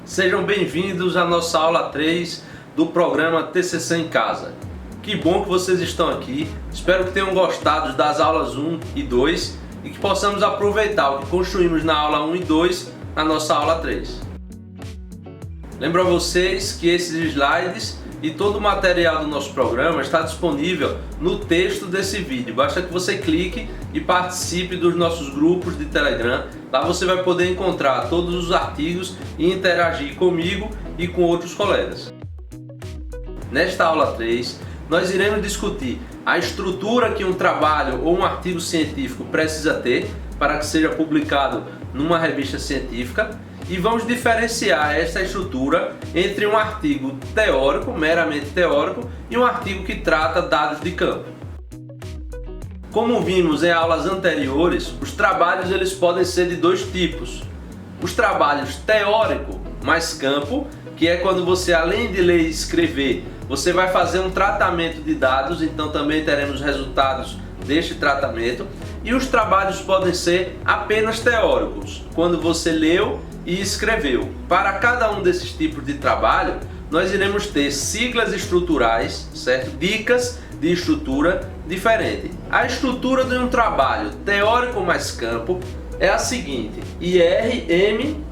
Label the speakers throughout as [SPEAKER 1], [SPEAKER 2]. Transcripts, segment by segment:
[SPEAKER 1] Sejam bem-vindos à nossa aula 3 do programa TCC em Casa. Que bom que vocês estão aqui, espero que tenham gostado das aulas 1 e 2 e que possamos aproveitar o que construímos na aula 1 e 2 na nossa aula 3. Lembro a vocês que esses slides e todo o material do nosso programa está disponível no texto desse vídeo. Basta que você clique e participe dos nossos grupos de Telegram. Lá você vai poder encontrar todos os artigos e interagir comigo e com outros colegas. Nesta aula 3, nós iremos discutir a estrutura que um trabalho ou um artigo científico precisa ter para que seja publicado numa revista científica e vamos diferenciar essa estrutura entre um artigo teórico, meramente teórico, e um artigo que trata dados de campo. Como vimos em aulas anteriores, os trabalhos eles podem ser de dois tipos. Os trabalhos teórico mais campo, que é quando você, além de ler e escrever, você vai fazer um tratamento de dados, então também teremos resultados deste tratamento. E os trabalhos podem ser apenas teóricos, quando você leu e escreveu. Para cada um desses tipos de trabalho, nós iremos ter siglas estruturais, certo? Dicas de estrutura diferente. A estrutura de um trabalho teórico mais campo é a seguinte: IRMRDC,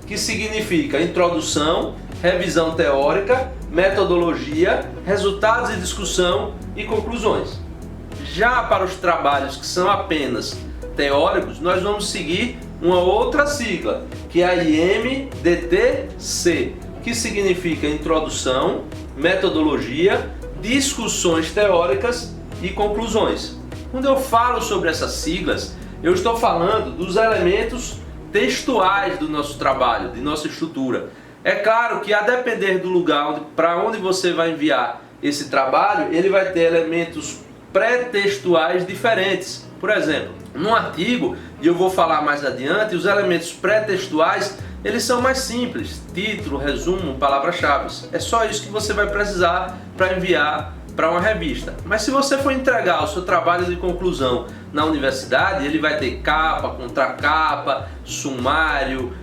[SPEAKER 1] que significa introdução, revisão teórica, metodologia, resultados e discussão e conclusões. Já para os trabalhos que são apenas teóricos, nós vamos seguir uma outra sigla, que é a IMDTC, que significa introdução, metodologia, discussões teóricas e conclusões. Quando eu falo sobre essas siglas, eu estou falando dos elementos textuais do nosso trabalho, de nossa estrutura. É claro que a depender do lugar para onde você vai enviar esse trabalho, ele vai ter elementos pré-textuais diferentes. Por exemplo, num artigo, e eu vou falar mais adiante, os elementos pré-textuais eles são mais simples: título, resumo, palavras-chave. É só isso que você vai precisar para enviar para uma revista. Mas se você for entregar o seu trabalho de conclusão na universidade, ele vai ter capa, contracapa, sumário,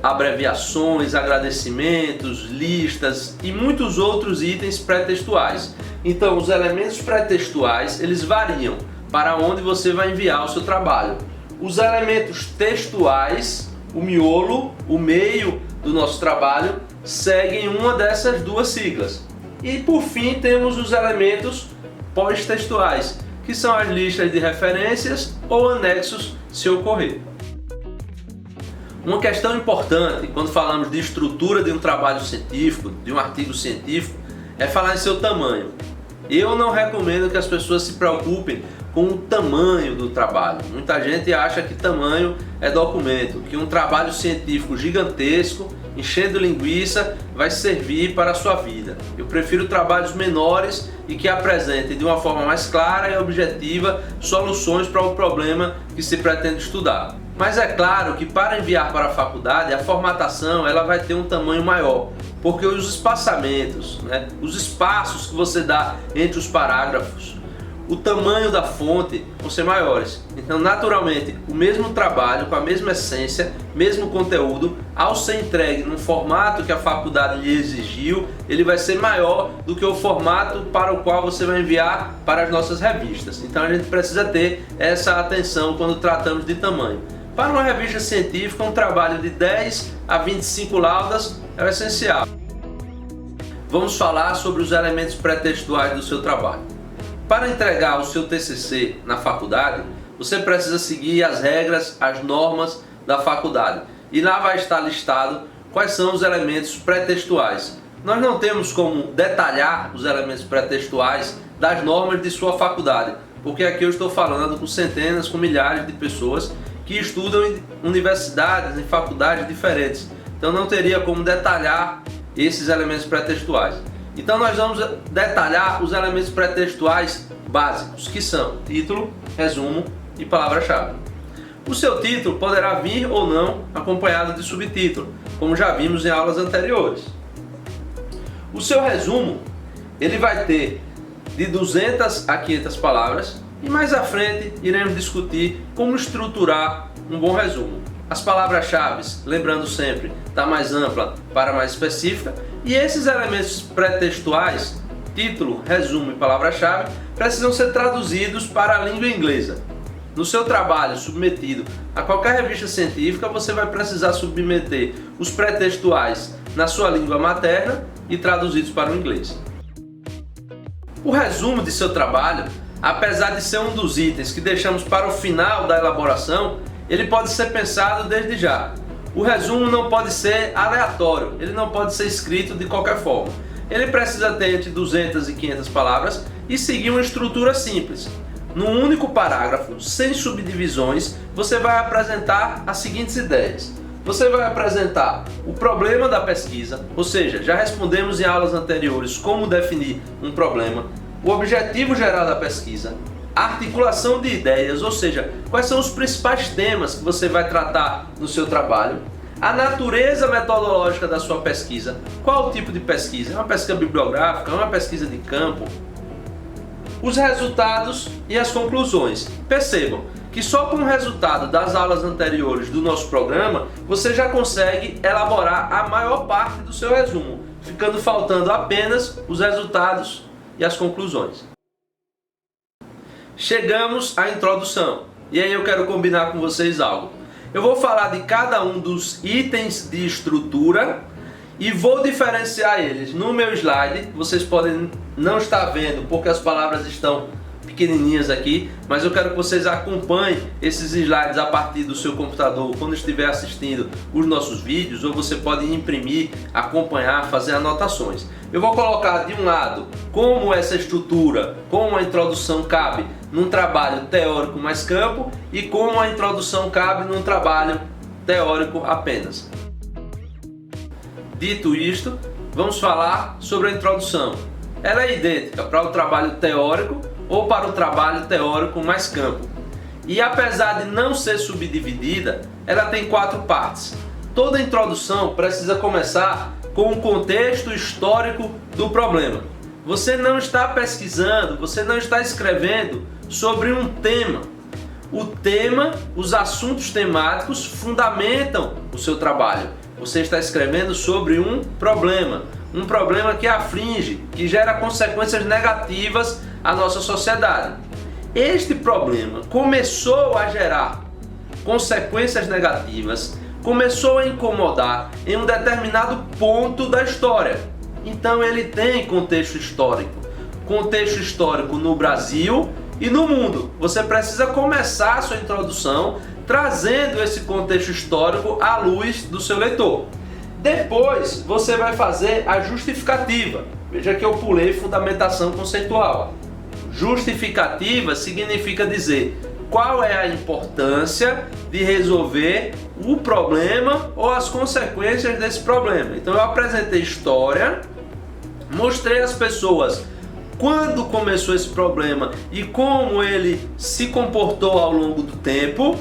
[SPEAKER 1] abreviações, agradecimentos, listas e muitos outros itens pré-textuais. Então, os elementos pré-textuais eles variam para onde você vai enviar o seu trabalho. Os elementos textuais, o miolo, o meio do nosso trabalho, seguem uma dessas duas siglas. E por fim temos os elementos pós-textuais, que são as listas de referências ou anexos, se ocorrer. Uma questão importante quando falamos de estrutura de um trabalho científico, de um artigo científico, é falar em seu tamanho. Eu não recomendo que as pessoas se preocupem com o tamanho do trabalho. Muita gente acha que tamanho é documento, que um trabalho científico gigantesco, enchendo linguiça, vai servir para a sua vida. Eu prefiro trabalhos menores e que apresentem de uma forma mais clara e objetiva soluções para o problema que se pretende estudar. Mas é claro que para enviar para a faculdade, a formatação ela vai ter um tamanho maior, porque os espaçamentos, os espaços que você dá entre os parágrafos, o tamanho da fonte vão ser maiores. Então, naturalmente, o mesmo trabalho, com a mesma essência, mesmo conteúdo, ao ser entregue num formato que a faculdade lhe exigiu, ele vai ser maior do que o formato para o qual você vai enviar para as nossas revistas. Então, a gente precisa ter essa atenção quando tratamos de tamanho. Para uma revista científica, um trabalho de 10 a 25 laudas é o essencial. Vamos falar sobre os elementos pré-textuais do seu trabalho. Para entregar o seu TCC na faculdade, você precisa seguir as regras, as normas da faculdade. E lá vai estar listado quais são os elementos pré-textuais. Nós não temos como detalhar os elementos pré-textuais das normas de sua faculdade, porque aqui eu estou falando com centenas, com milhares de pessoas que estudam em universidades, em faculdades diferentes. Então não teria como detalhar esses elementos pré-textuais. Então nós vamos detalhar os elementos pré-textuais básicos, que são título, resumo e palavra-chave. O seu título poderá vir ou não acompanhado de subtítulo, como já vimos em aulas anteriores. O seu resumo ele vai ter de 200 a 500 palavras e mais à frente iremos discutir como estruturar um bom resumo. as palavras-chave, lembrando sempre, da mais ampla para a mais específica, e esses elementos pré-textuais, título, resumo e palavra-chave, precisam ser traduzidos para a língua inglesa. No seu trabalho submetido a qualquer revista científica, você vai precisar submeter os pré-textuais na sua língua materna e traduzidos para o inglês. O resumo de seu trabalho, apesar de ser um dos itens que deixamos para o final da elaboração, ele pode ser pensado desde já. O resumo não pode ser aleatório, ele não pode ser escrito de qualquer forma. Ele precisa ter entre 200 e 500 palavras e seguir uma estrutura simples. Num único parágrafo, sem subdivisões, você vai apresentar as seguintes ideias. Você vai apresentar o problema da pesquisa, ou seja, já respondemos em aulas anteriores como definir um problema, o objetivo geral da pesquisa, a articulação de ideias, ou seja, quais são os principais temas que você vai tratar no seu trabalho, a natureza metodológica da sua pesquisa, qual o tipo de pesquisa, é uma pesquisa bibliográfica, é uma pesquisa de campo, os resultados e as conclusões. Percebam que só com o resultado das aulas anteriores do nosso programa, você já consegue elaborar a maior parte do seu resumo, ficando faltando apenas os resultados e as conclusões. Chegamos à introdução, e aí eu quero combinar com vocês algo. Eu vou falar de cada um dos itens de estrutura e vou diferenciar eles no meu slide. Vocês podem não estar vendo porque as palavras estão pequenininhas aqui, mas eu quero que vocês acompanhem esses slides a partir do seu computador quando estiver assistindo os nossos vídeos, ou você pode imprimir, acompanhar, fazer anotações. Eu vou colocar de um lado como essa estrutura, como a introdução cabe num trabalho teórico mais campo e como a introdução cabe num trabalho teórico apenas. Dito isto, vamos falar sobre a introdução. Ela é idêntica para o trabalho teórico ou para o trabalho teórico mais campo. E apesar de não ser subdividida, ela tem 4 partes. Toda introdução precisa começar com um contexto histórico do problema. Você não está pesquisando, você não está escrevendo sobre um tema. O tema, os assuntos temáticos fundamentam o seu trabalho. Você está escrevendo sobre um problema que aflige, que gera consequências negativas à nossa sociedade. Este problema começou a gerar consequências negativas, começou a incomodar em um determinado ponto da história. Então ele tem contexto histórico no Brasil e no mundo. Você precisa começar a sua introdução trazendo esse contexto histórico à luz do seu leitor. Depois você vai fazer a justificativa. Veja que eu pulei fundamentação conceitual. Justificativa significa dizer qual é a importância de resolver o problema ou as consequências desse problema. Então eu apresentei história, mostrei às pessoas quando começou esse problema e como ele se comportou ao longo do tempo.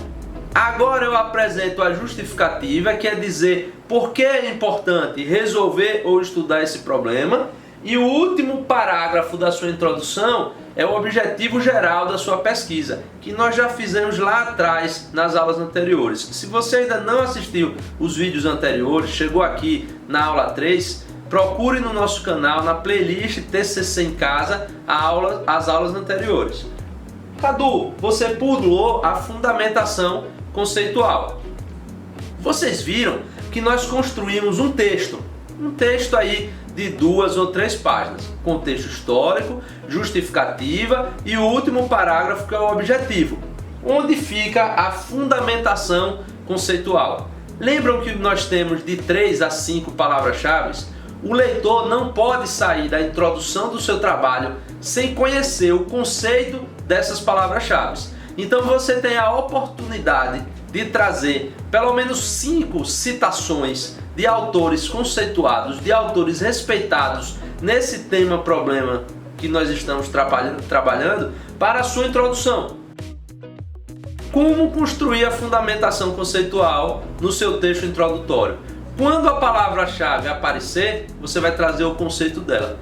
[SPEAKER 1] Agora eu apresento a justificativa, que é dizer por que é importante resolver ou estudar esse problema. E o último parágrafo da sua introdução é o objetivo geral da sua pesquisa, que nós já fizemos lá atrás nas aulas anteriores. Se você ainda não assistiu os vídeos anteriores, chegou aqui na aula 3, procure no nosso canal, na playlist TCC em Casa, as aulas anteriores. Cadu, você pulou a fundamentação conceitual. Vocês viram que nós construímos um texto aí de 2 ou 3 páginas, contexto histórico, justificativa e o último parágrafo, que é o objetivo, onde fica a fundamentação conceitual. Lembram que nós temos de 3 a 5 palavras-chave? O leitor não pode sair da introdução do seu trabalho sem conhecer o conceito dessas palavras-chave. Então você tem a oportunidade de trazer pelo menos 5 citações de autores conceituados, de autores respeitados nesse tema problema que nós estamos trabalhando para a sua introdução. Como construir a fundamentação conceitual no seu texto introdutório? Quando a palavra-chave aparecer, você vai trazer o conceito dela.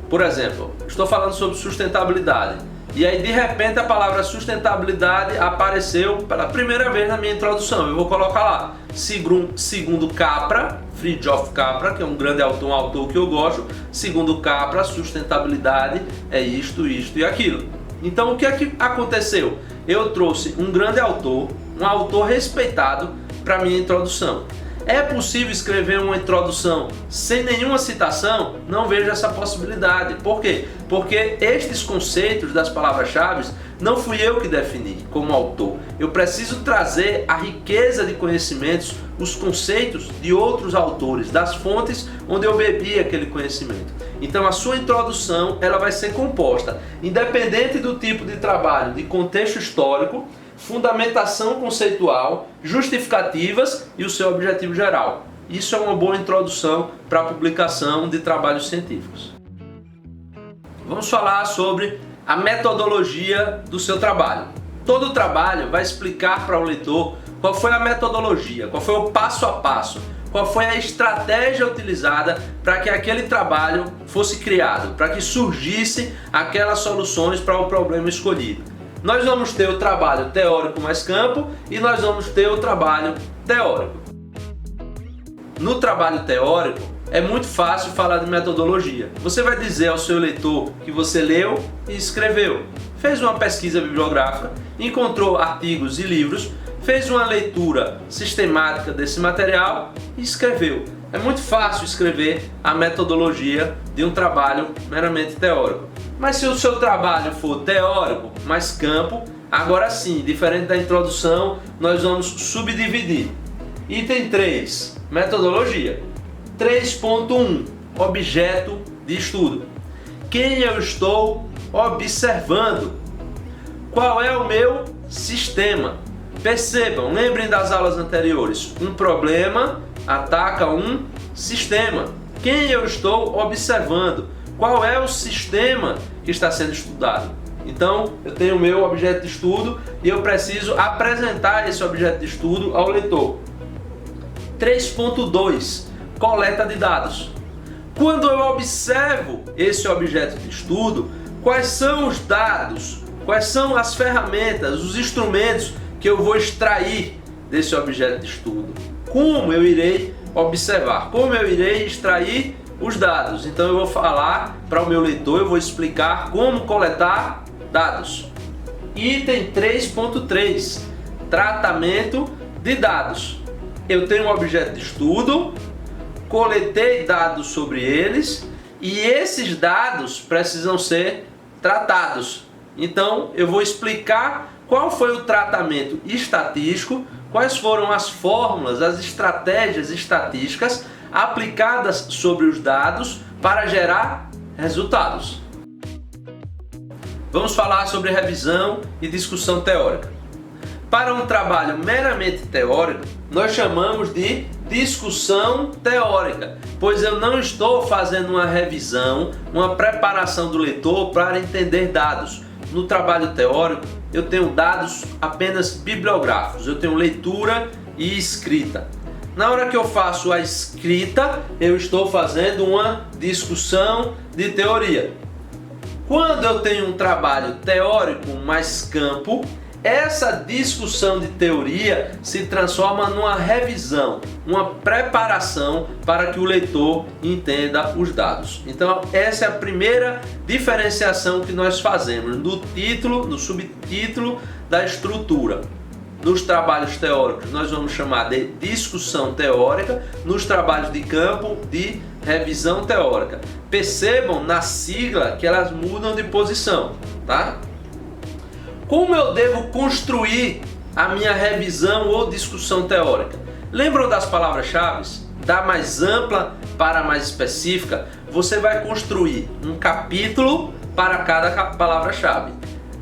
[SPEAKER 1] Por exemplo, estou falando sobre sustentabilidade. E aí de repente a palavra sustentabilidade apareceu pela primeira vez na minha introdução. Eu vou colocar lá, segundo Capra, Fritjof Capra, que é um grande autor, um autor que eu gosto, segundo Capra, sustentabilidade é isto, isto e aquilo. Então o que é que aconteceu? Eu trouxe um grande autor, um autor respeitado para minha introdução. É possível escrever uma introdução sem nenhuma citação? Não vejo essa possibilidade. Por quê? Porque estes conceitos das palavras-chave não fui eu que defini como autor. Eu preciso trazer a riqueza de conhecimentos, os conceitos de outros autores, das fontes onde eu bebi aquele conhecimento. Então a sua introdução ela vai ser composta, independente do tipo de trabalho, de contexto histórico, fundamentação conceitual, justificativas e o seu objetivo geral. Isso é uma boa introdução para a publicação de trabalhos científicos. Vamos falar sobre a metodologia do seu trabalho. Todo trabalho vai explicar para o leitor qual foi a metodologia, qual foi o passo a passo, qual foi a estratégia utilizada para que aquele trabalho fosse criado, para que surgisse aquelas soluções para o problema escolhido. Nós vamos ter o trabalho teórico mais campo e nós vamos ter o trabalho teórico. No trabalho teórico é muito fácil falar de metodologia. Você vai dizer ao seu leitor que você leu e escreveu, fez uma pesquisa bibliográfica, encontrou artigos e livros, fez uma leitura sistemática desse material e escreveu. É muito fácil escrever a metodologia de um trabalho meramente teórico. Mas se o seu trabalho for teórico, mais campo, agora sim, diferente da introdução, nós vamos subdividir. Item 3, metodologia. 3.1, objeto de estudo. Quem eu estou observando? Qual é o meu sistema? Percebam, lembrem das aulas anteriores, um problema ataca um sistema. Quem eu estou observando? Qual é o sistema que está sendo estudado? Então, eu tenho o meu objeto de estudo e eu preciso apresentar esse objeto de estudo ao leitor. 3.2, coleta de dados. Quando eu observo esse objeto de estudo, quais são os dados, quais são as ferramentas, os instrumentos que eu vou extrair desse objeto de estudo? Como eu irei observar? Como eu irei extrair os dados? Então eu vou falar para o meu leitor, eu vou explicar como coletar dados. Item 3.3, tratamento de dados. Eu tenho um objeto de estudo, coletei dados sobre eles e esses dados precisam ser tratados. Então eu vou explicar qual foi o tratamento estatístico, quais foram as fórmulas, as estratégias estatísticas aplicadas sobre os dados para gerar resultados. Vamos falar sobre revisão e discussão teórica. Para um trabalho meramente teórico, nós chamamos de discussão teórica, pois eu não estou fazendo uma revisão, uma preparação do leitor para entender dados. No trabalho teórico, eu tenho dados apenas bibliográficos, eu tenho leitura e escrita. Na hora que eu faço a escrita, eu estou fazendo uma discussão de teoria. Quando eu tenho um trabalho teórico mais campo, essa discussão de teoria se transforma numa revisão, uma preparação para que o leitor entenda os dados. Então essa é a primeira diferenciação que nós fazemos no título, no subtítulo da estrutura. Nos trabalhos teóricos nós vamos chamar de discussão teórica, nos trabalhos de campo de revisão teórica. Percebam na sigla que elas mudam de posição, tá? Como eu devo construir a minha revisão ou discussão teórica? Lembram das palavras-chave? Da mais ampla para a mais específica, você vai construir um capítulo para cada palavra-chave.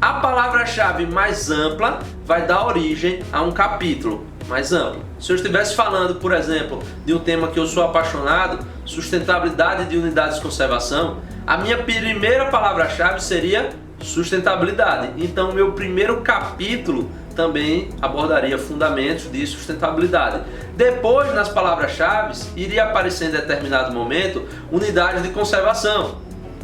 [SPEAKER 1] A palavra-chave mais ampla vai dar origem a um capítulo mais amplo. Se eu estivesse falando, por exemplo, de um tema que eu sou apaixonado, sustentabilidade de unidades de conservação, a minha primeira palavra-chave seria sustentabilidade. Então, meu primeiro capítulo também abordaria fundamentos de sustentabilidade. Depois, nas palavras-chave, iria aparecer em determinado momento unidades de conservação.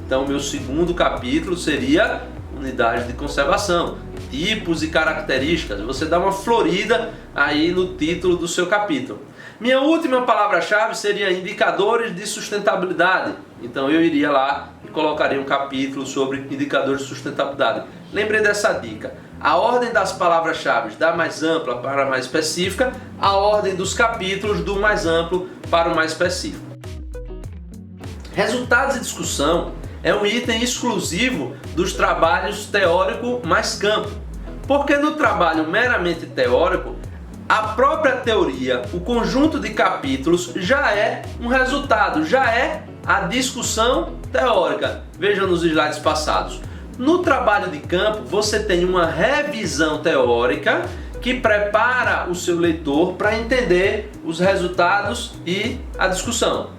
[SPEAKER 1] Então, meu segundo capítulo seria unidades de conservação, tipos e características. Você dá uma florida aí no título do seu capítulo. Minha última palavra-chave seria indicadores de sustentabilidade. Então eu iria lá e colocaria um capítulo sobre indicadores de sustentabilidade. Lembrei dessa dica. A ordem das palavras-chave da mais ampla para a mais específica, a ordem dos capítulos do mais amplo para o mais específico. Resultados e discussão é um item exclusivo dos trabalhos teórico mais campo. Porque no trabalho meramente teórico, a própria teoria, o conjunto de capítulos já é um resultado, já é a discussão teórica. Veja nos slides passados. No trabalho de campo, você tem uma revisão teórica que prepara o seu leitor para entender os resultados e a discussão.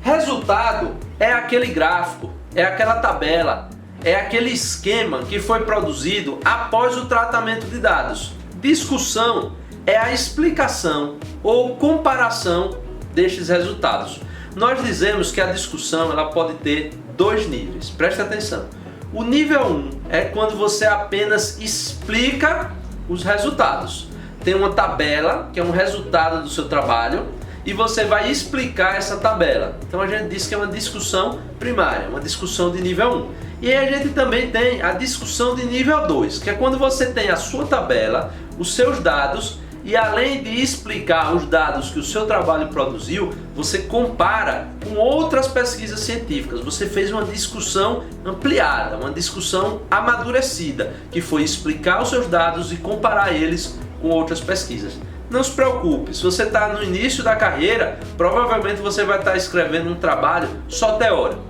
[SPEAKER 1] Resultado é aquele gráfico, é aquela tabela, é aquele esquema que foi produzido após o tratamento de dados. Discussão é a explicação ou comparação destes resultados. Nós dizemos que a discussão ela pode ter dois níveis, preste atenção. O nível 1 é quando você apenas explica os resultados. Tem uma tabela, que é um resultado do seu trabalho, e você vai explicar essa tabela. Então a gente diz que é uma discussão primária, uma discussão de nível 1. E aí a gente também tem a discussão de nível 2, que é quando você tem a sua tabela, os seus dados, e além de explicar os dados que o seu trabalho produziu, você compara com outras pesquisas científicas. Você fez uma discussão ampliada, uma discussão amadurecida, que foi explicar os seus dados e comparar eles com outras pesquisas. Não se preocupe, se você está no início da carreira, provavelmente você vai estar escrevendo um trabalho só teórico.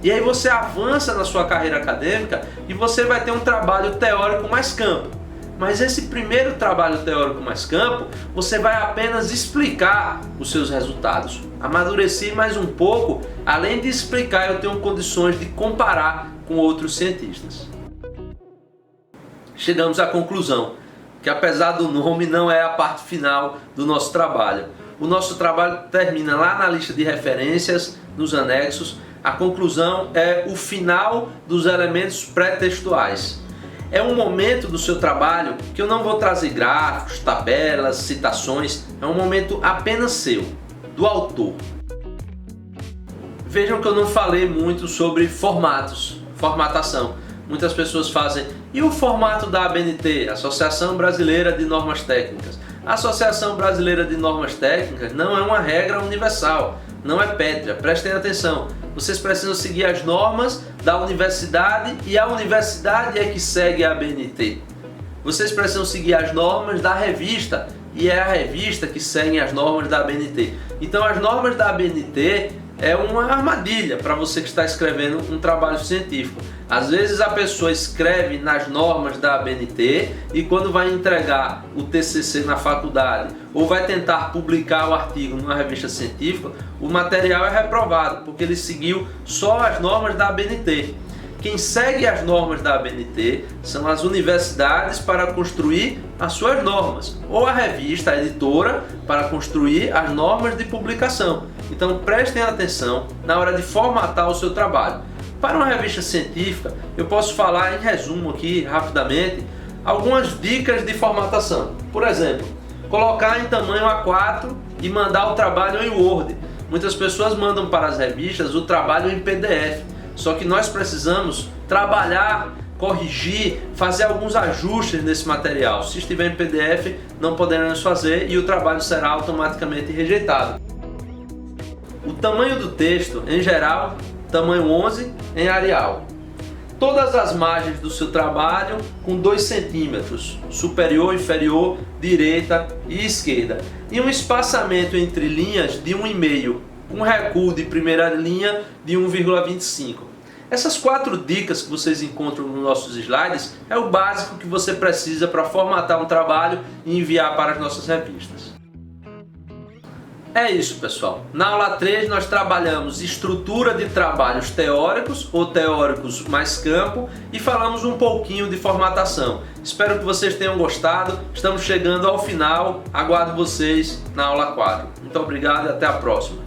[SPEAKER 1] E aí você avança na sua carreira acadêmica e você vai ter um trabalho teórico mais campo. Mas esse primeiro trabalho teórico mais campo, você vai apenas explicar os seus resultados. Amadureci mais um pouco, além de explicar, eu tenho condições de comparar com outros cientistas. Chegamos à conclusão, que apesar do nome não é a parte final do nosso trabalho. O nosso trabalho termina lá na lista de referências, nos anexos. A conclusão é o final dos elementos pré-textuais. É um momento do seu trabalho que eu não vou trazer gráficos, tabelas, citações. É um momento apenas seu, do autor. Vejam que eu não falei muito sobre formatos, formatação. Muitas pessoas fazem, e o formato da ABNT, Associação Brasileira de Normas Técnicas? A Associação Brasileira de Normas Técnicas não é uma regra universal, não é pétrea, prestem atenção. Vocês precisam seguir as normas da universidade e a universidade é que segue a ABNT. Vocês precisam seguir as normas da revista e é a revista que segue as normas da ABNT. Então as normas da ABNT é uma armadilha para você que está escrevendo um trabalho científico. Às vezes a pessoa escreve nas normas da ABNT e quando vai entregar o TCC na faculdade ou vai tentar publicar o artigo numa revista científica, o material é reprovado porque ele seguiu só as normas da ABNT. Quem segue as normas da ABNT são as universidades para construir as suas normas, ou a revista, a editora, para construir as normas de publicação. Então prestem atenção na hora de formatar o seu trabalho. Para uma revista científica, eu posso falar em resumo aqui, rapidamente, algumas dicas de formatação. Por exemplo, colocar em tamanho A4 e mandar o trabalho em Word. Muitas pessoas mandam para as revistas o trabalho em PDF. Só que nós precisamos trabalhar, corrigir, fazer alguns ajustes nesse material. Se estiver em PDF, não poderemos fazer e o trabalho será automaticamente rejeitado. O tamanho do texto, em geral, tamanho 11 em Arial. Todas as margens do seu trabalho com 2 centímetros, superior, inferior, direita e esquerda. E um espaçamento entre linhas de 1,5, com recuo de primeira linha de 1,25. Essas 4 dicas que vocês encontram nos nossos slides é o básico que você precisa para formatar um trabalho e enviar para as nossas revistas. É isso, pessoal. Na aula 3 nós trabalhamos estrutura de trabalhos teóricos ou teóricos mais campo e falamos um pouquinho de formatação. Espero que vocês tenham gostado. Estamos chegando ao final. Aguardo vocês na aula 4. Muito obrigado e até a próxima.